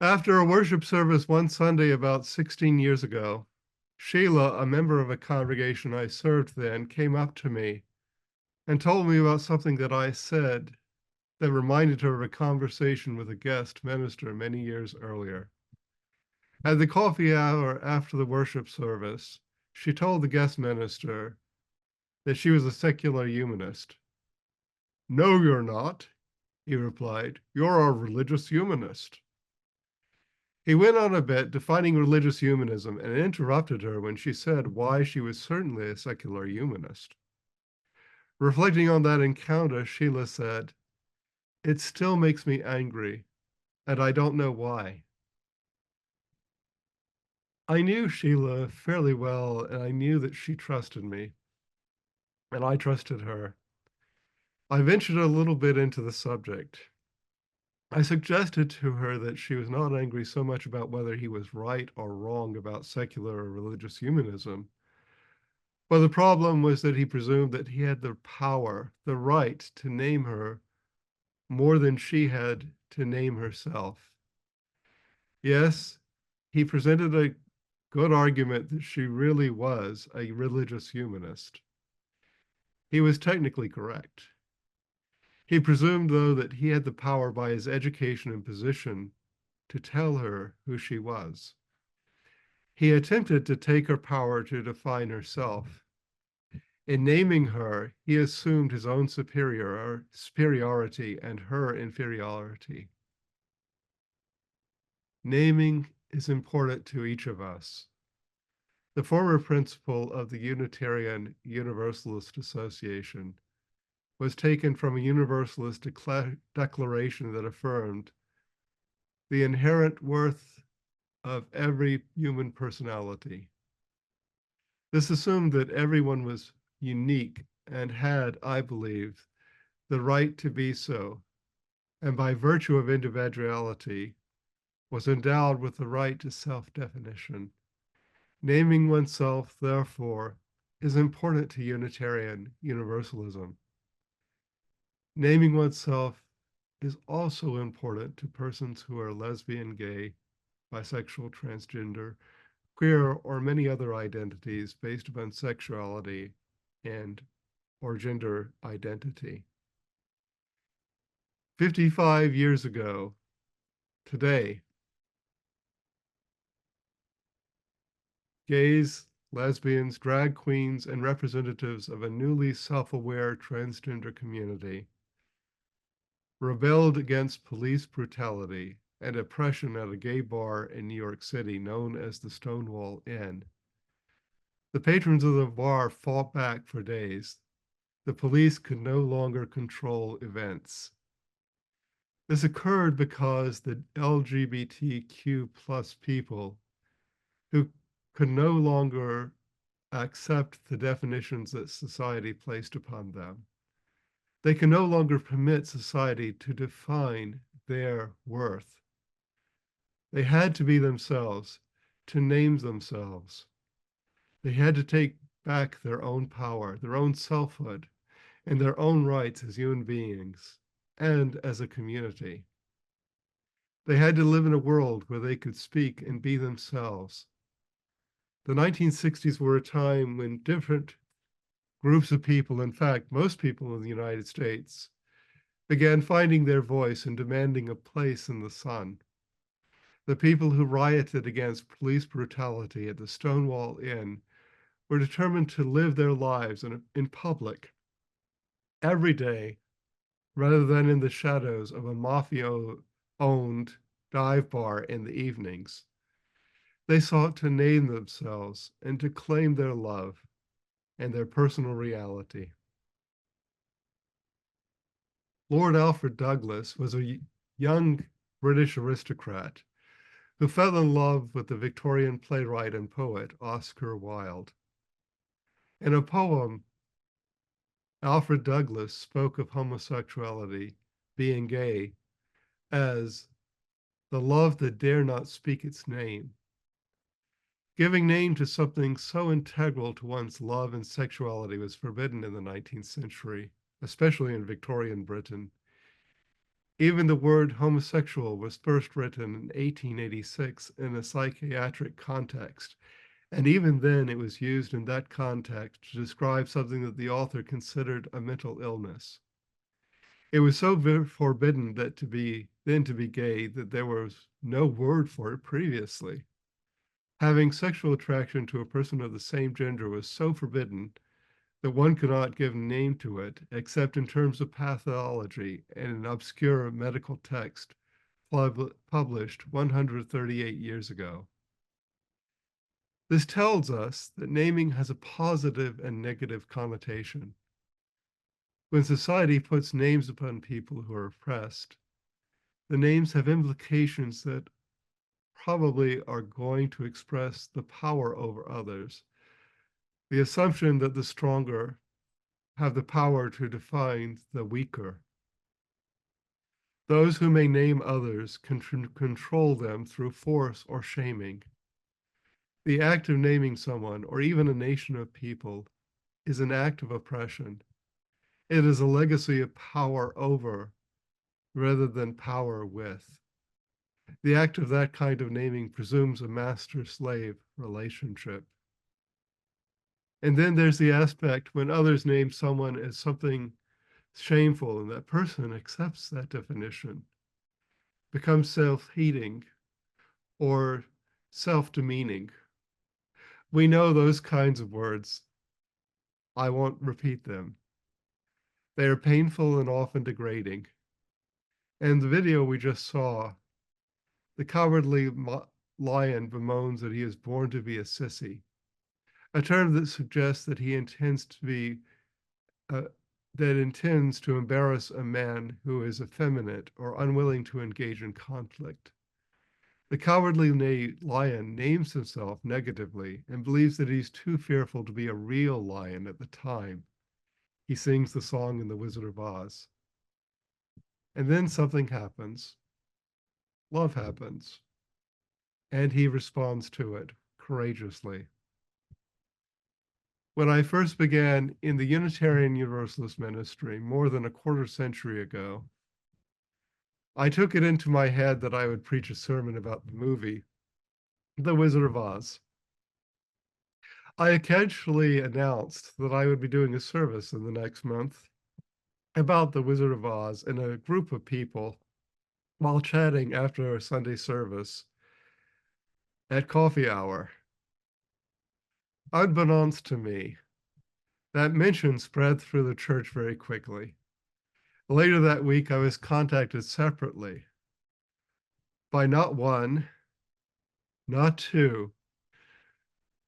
After a worship service one Sunday about 16 years ago, Sheila, a member of a congregation I served then, came up to me and told me about something that I said that reminded her of a conversation with a guest minister many years earlier. At the coffee hour after the worship service, she told the guest minister that she was a secular humanist. No, you're not, he replied. You're a religious humanist. He went on a bit defining religious humanism and interrupted her when she said why she was certainly a secular humanist. Reflecting on that encounter, Sheila said, "It still makes me angry, and I don't know why." I knew Sheila fairly well, and I knew that she trusted me, and I trusted her. I ventured a little bit into the subject. I suggested to her that she was not angry so much about whether he was right or wrong about secular or religious humanism. But the problem was that he presumed that he had the power, the right to name her more than she had to name herself. Yes, he presented a good argument that she really was a religious humanist. He was technically correct. He presumed, though, that he had the power by his education and position to tell her who she was. He attempted to take her power to define herself. In naming her, he assumed his own superiority and her inferiority. Naming is important to each of us. The former principle of the Unitarian Universalist Association was taken from a Universalist declaration that affirmed the inherent worth of every human personality. This assumed that everyone was unique and had, I believe, the right to be so, and by virtue of individuality, was endowed with the right to self-definition. Naming oneself, therefore, is important to Unitarian Universalism. Naming oneself is also important to persons who are lesbian, gay, bisexual, transgender, queer, or many other identities based upon sexuality and or gender identity. 55 years ago, today, gays, lesbians, drag queens, and representatives of a newly self-aware transgender community rebelled against police brutality and oppression at a gay bar in New York City known as the Stonewall Inn. The patrons of the bar fought back for days. The police could no longer control events. This occurred because the LGBTQ plus people who could no longer accept the definitions that society placed upon them. They can no longer permit society to define their worth. They had to be themselves, to name themselves. They had to take back their own power, their own selfhood, and their own rights as human beings and as a community. They had to live in a world where they could speak and be themselves. The 1960s were a time when different groups of people, in fact, most people in the United States, began finding their voice and demanding a place in the sun. The people who rioted against police brutality at the Stonewall Inn were determined to live their lives in public every day rather than in the shadows of a mafia-owned dive bar in the evenings. They sought to name themselves and to claim their love and their personal reality. Lord Alfred Douglas was a young British aristocrat who fell in love with the Victorian playwright and poet Oscar Wilde. In a poem, Alfred Douglas spoke of homosexuality, being gay, as the love that dare not speak its name. Giving name to something so integral to one's love and sexuality was forbidden in the 19th century, especially in Victorian Britain. Even the word homosexual was first written in 1886 in a psychiatric context, and even then it was used in that context to describe something that the author considered a mental illness. It was so forbidden that to be gay that there was no word for it previously. Having sexual attraction to a person of the same gender was so forbidden that one could not give a name to it except in terms of pathology and an obscure medical text published 138 years ago. This tells us that naming has a positive and negative connotation. When society puts names upon people who are oppressed, the names have implications that probably are going to express the power over others, the assumption that the stronger have the power to define the weaker. Those who may name others can control them through force or shaming. The act of naming someone, or even a nation of people, is an act of oppression. It is a legacy of power over rather than power with. The act of that kind of naming presumes a master-slave relationship. And then there's the aspect when others name someone as something shameful and that person accepts that definition, becomes self-hating or self-demeaning. We know those kinds of words. I won't repeat them. They are painful and often degrading. And the video we just saw, the cowardly lion bemoans that he is born to be a sissy, a term that suggests that he intends to be that intends to embarrass a man who is effeminate or unwilling to engage in conflict. The cowardly lion names himself negatively and believes that he's too fearful to be a real lion at the time he sings the song in The Wizard of Oz. And then something happens. Love happens. And he responds to it courageously. When I first began in the Unitarian Universalist ministry more than a quarter century ago, I took it into my head that I would preach a sermon about the movie, The Wizard of Oz. I occasionally announced that I would be doing a service in the next month about The Wizard of Oz in a group of people while chatting after our Sunday service at coffee hour. Unbeknownst to me, that mention spread through the church very quickly. Later that week, I was contacted separately by not one, not two,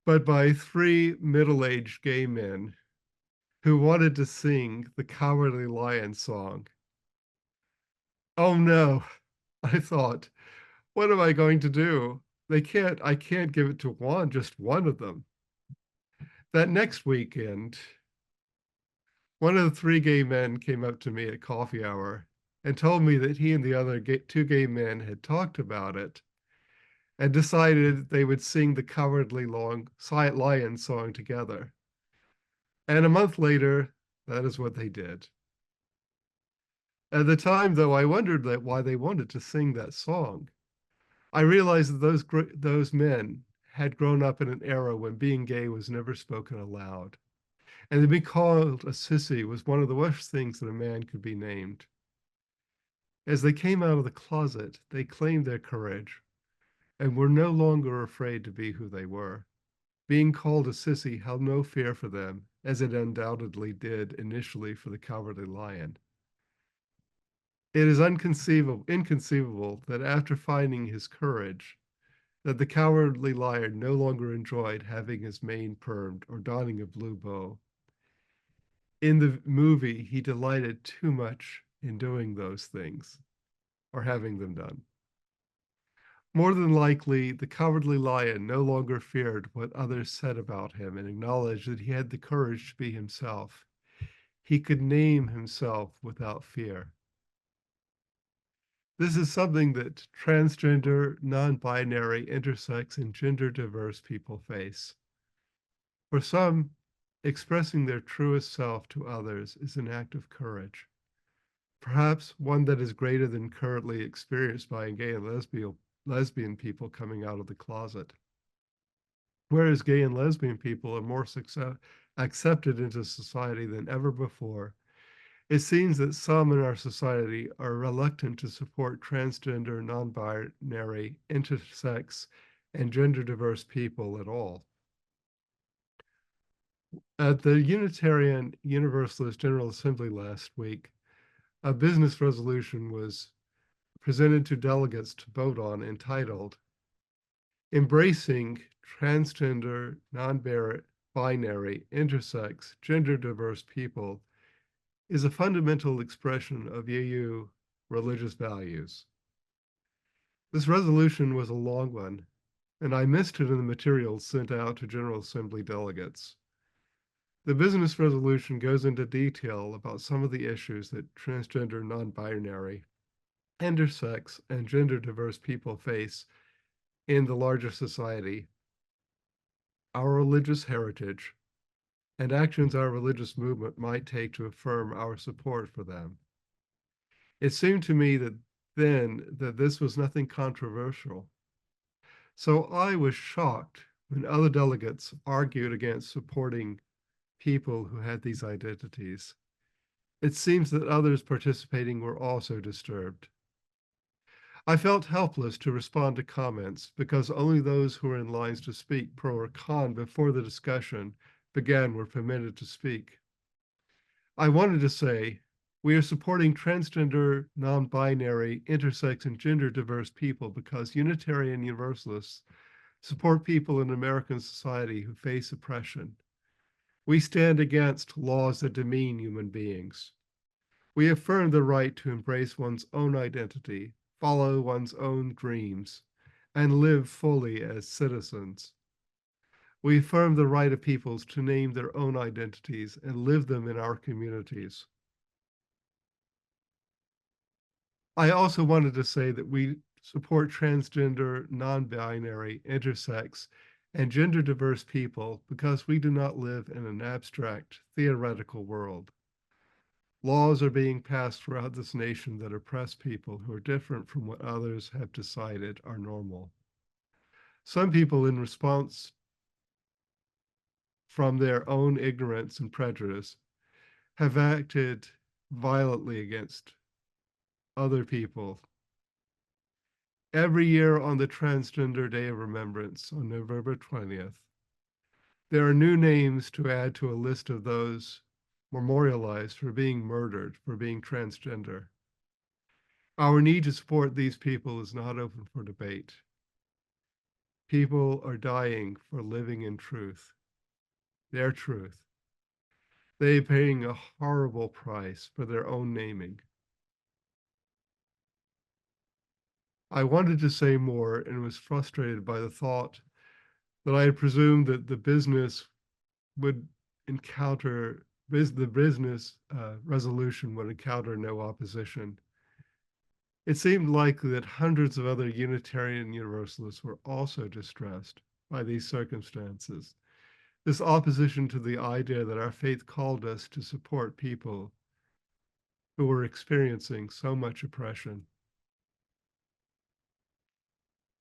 but by three middle-aged gay men who wanted to sing the Cowardly Lion song. Oh no, I thought, what am I going to do? I can't give it to just one of them. That next weekend, one of the three gay men came up to me at coffee hour and told me that he and the other two gay men had talked about it and decided they would sing the Cowardly Lion song together. And a month later, that is what they did. At the time, though, I wondered why they wanted to sing that song. I realized that those men had grown up in an era when being gay was never spoken aloud, and to be called a sissy was one of the worst things that a man could be named. As they came out of the closet, they claimed their courage and were no longer afraid to be who they were. Being called a sissy held no fear for them, as it undoubtedly did initially for the Cowardly Lion. It is inconceivable that after finding his courage, that the Cowardly Lion no longer enjoyed having his mane permed or donning a blue bow. In the movie, he delighted too much in doing those things, or having them done. More than likely, the Cowardly Lion no longer feared what others said about him and acknowledged that he had the courage to be himself. He could name himself without fear. This is something that transgender, non-binary, intersex, and gender-diverse people face. For some, expressing their truest self to others is an act of courage. perhaps one that is greater than currently experienced by gay and lesbian people coming out of the closet. Whereas gay and lesbian people are more accepted into society than ever before, it seems that some in our society are reluctant to support transgender, non binary, intersex, and gender diverse people at all. At the Unitarian Universalist General Assembly last week, a business resolution was presented to delegates to vote on entitled Embracing Transgender, Non-Binary, Intersex, Gender Diverse People is a fundamental expression of UU religious values. This resolution was a long one, and I missed it in the materials sent out to General Assembly delegates. The business resolution goes into detail about some of the issues that transgender, non-binary, intersex, and gender diverse people face in the larger society, our religious heritage, and actions our religious movement might take to affirm our support for them. It seemed to me that this was nothing controversial. So I was shocked when other delegates argued against supporting people who had these identities. It seems that others participating were also disturbed. I felt helpless to respond to comments because only those who were in lines to speak pro or con before the discussion began were permitted to speak. I wanted to say, we are supporting transgender, non-binary, intersex, and gender diverse people because Unitarian Universalists support people in American society who face oppression. We stand against laws that demean human beings. We affirm the right to embrace one's own identity, follow one's own dreams, and live fully as citizens. We affirm the right of peoples to name their own identities and live them in our communities. I also wanted to say that we support transgender, non-binary, intersex, and gender diverse people because we do not live in an abstract, theoretical world. Laws are being passed throughout this nation that oppress people who are different from what others have decided are normal. Some people, in response from their own ignorance and prejudice, have acted violently against other people. Every year on the Transgender Day of Remembrance on November 20th, there are new names to add to a list of those memorialized for being murdered, for being transgender. Our need to support these people is not open for debate. People are dying for living in truth, their truth. They are paying a horrible price for their own naming. I wanted to say more and was frustrated by the thought that I had presumed that the business would encounter, the business resolution would encounter no opposition. It seemed likely that hundreds of other Unitarian Universalists were also distressed by these circumstances. This opposition to the idea that our faith called us to support people who were experiencing so much oppression.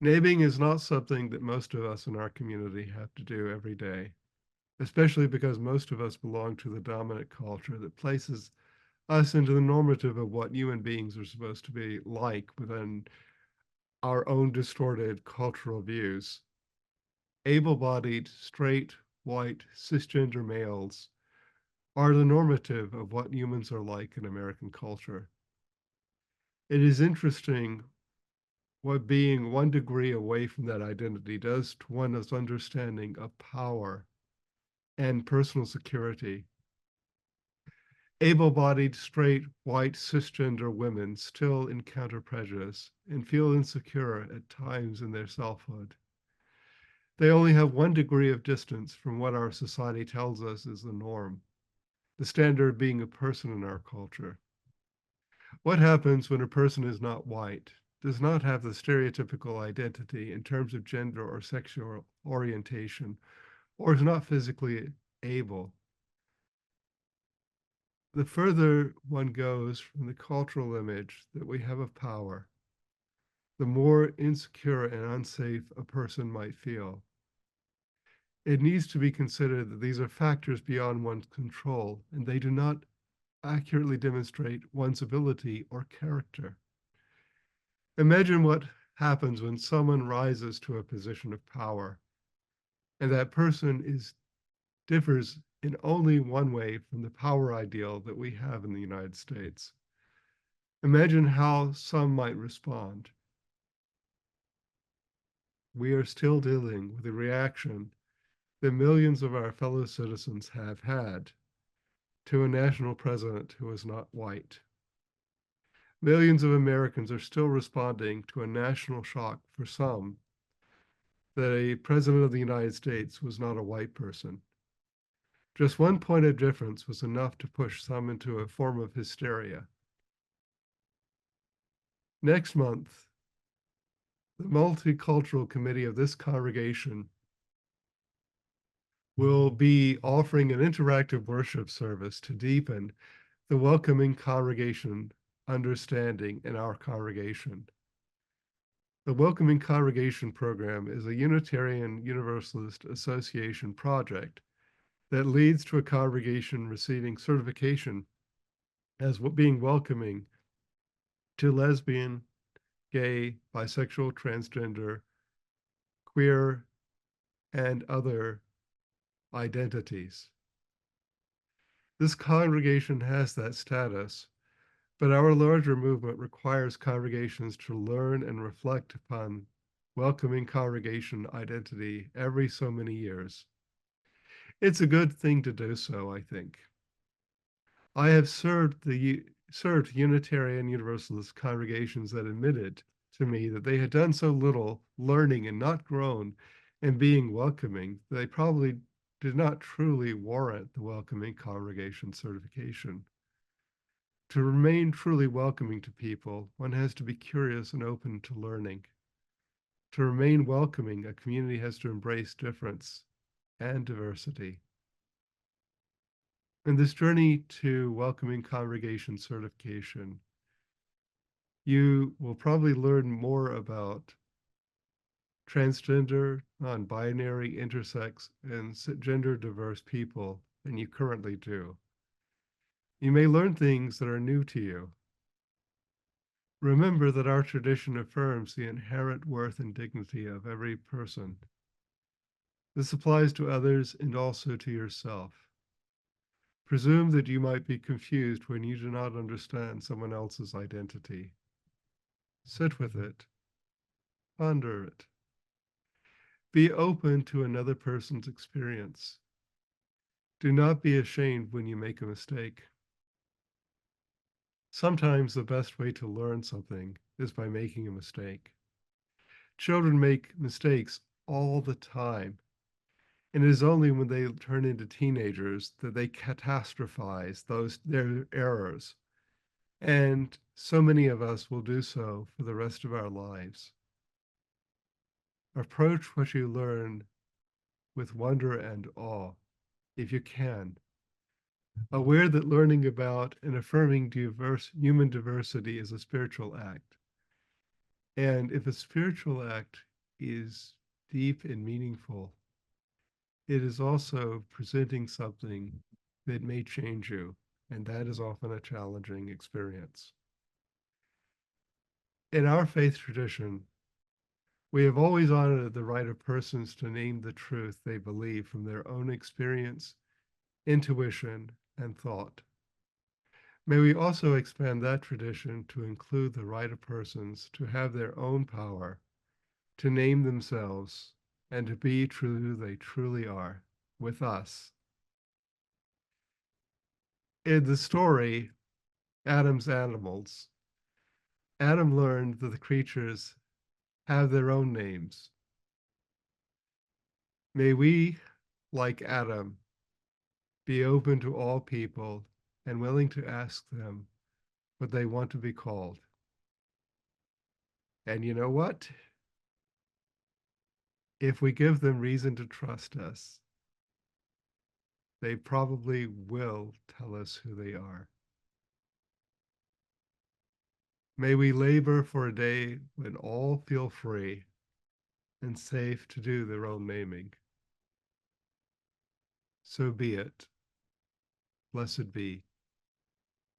Naming is not something that most of us in our community have to do every day, especially because most of us belong to the dominant culture that places us into the normative of what human beings are supposed to be like within our own distorted cultural views. Able-bodied, straight, white, cisgender males are the normative of what humans are like in American culture. It is interesting what being 1 degree away from that identity does to one's understanding of power and personal security. Able-bodied, straight, white, cisgender women still encounter prejudice and feel insecure at times in their selfhood. They only have 1 degree of distance from what our society tells us is the norm, the standard of being a person in our culture. What happens when a person is not white, does not have the stereotypical identity in terms of gender or sexual orientation, or is not physically able? The further one goes from the cultural image that we have of power, the more insecure and unsafe a person might feel. It needs to be considered that these are factors beyond one's control, and they do not accurately demonstrate one's ability or character. Imagine what happens when someone rises to a position of power, and that person differs in only one way from the power ideal that we have in the United States. Imagine how some might respond. We are still dealing with the reaction that millions of our fellow citizens have had to a national president who is not white. Millions of Americans are still responding to a national shock for some that a president of the United States was not a white person. Just one point of difference was enough to push some into a form of hysteria. Next month, the Multicultural Committee of this congregation will be offering an interactive worship service to deepen the welcoming congregation understanding in our congregation. The Welcoming Congregation Program is a Unitarian Universalist Association project that leads to a congregation receiving certification as being welcoming to lesbian, gay, bisexual, transgender, queer, and other identities. This congregation has that status, but our larger movement requires congregations to learn and reflect upon welcoming congregation identity every so many years. It's a good thing to do so, I think. I have served Unitarian Universalist congregations that admitted to me that they had done so little learning and not grown and being welcoming, they probably did not truly warrant the welcoming congregation certification. To remain truly welcoming to people, one has to be curious and open to learning. To remain welcoming, a community has to embrace difference and diversity. In this journey to welcoming congregation certification, you will probably learn more about transgender, non-binary, intersex, and gender diverse people than you currently do. You may learn things that are new to you. Remember that our tradition affirms the inherent worth and dignity of every person. This applies to others and also to yourself. Presume that you might be confused when you do not understand someone else's identity. Sit with it. Ponder it. Be open to another person's experience. Do not be ashamed when you make a mistake. Sometimes the best way to learn something is by making a mistake. Children make mistakes all the time, and it is only when they turn into teenagers that they catastrophize their errors. And so many of us will do so for the rest of our lives. Approach what you learn with wonder and awe, if you can. Aware that learning about and affirming human diversity is a spiritual act. And if a spiritual act is deep and meaningful, it is also presenting something that may change you, and that is often a challenging experience. In our faith tradition, we have always honored the right of persons to name the truth they believe from their own experience, intuition, and thought. May we also expand that tradition to include the right of persons to have their own power, to name themselves, and to be true who they truly are with us. In the story, Adam's Animals, Adam learned that the creatures have their own names. May we, like Adam, be open to all people and willing to ask them what they want to be called. And you know what? If we give them reason to trust us, they probably will tell us who they are. May we labor for a day when all feel free and safe to do their own naming. So be it. Blessed be.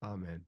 Amen.